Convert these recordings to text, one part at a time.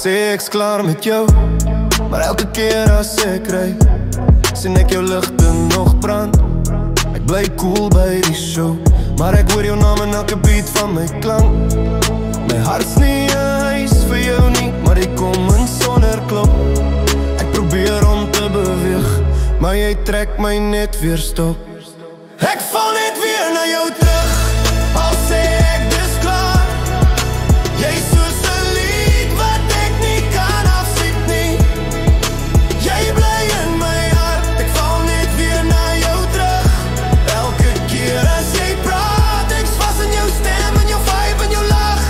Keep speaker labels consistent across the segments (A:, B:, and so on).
A: sê ek's klaar met jou, maar elke keer as ek ry, sien ek jou ligte nog brand. Ek bly cool by die show, maar ek hoor jou naam in elke beat van my klank. My hart's nie 'n huis vir jou nie, maar die kom in sonder klop. Ek probeer om te beweeg, maar jy trek my net weer stop. Ek val net weer na jou terug, al sê ek dis klaar. Jy soos 'n lied wat ek nie kan afsit nie. Jy bly in my hart, ek val net weer na jou terug. Elke keer as jy praat, ek's vas in jou stem, in jou vibe, in jou lach.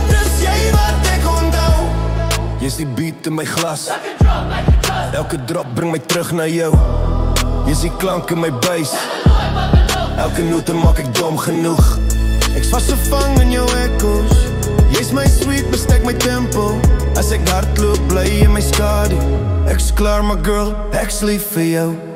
A: Dis jy wat ek onthou. Jy's die beat in my glas, elke drop bring my terug na jou. Jy's die klank in my bass, elke note maak ek dom genoeg. Ek's vasgevang in jou echo's, jy's my sweet, bestek my tempo. As ek hardloop, bly in my skadu. Ek's klaar my girl, ek's lief vir jou.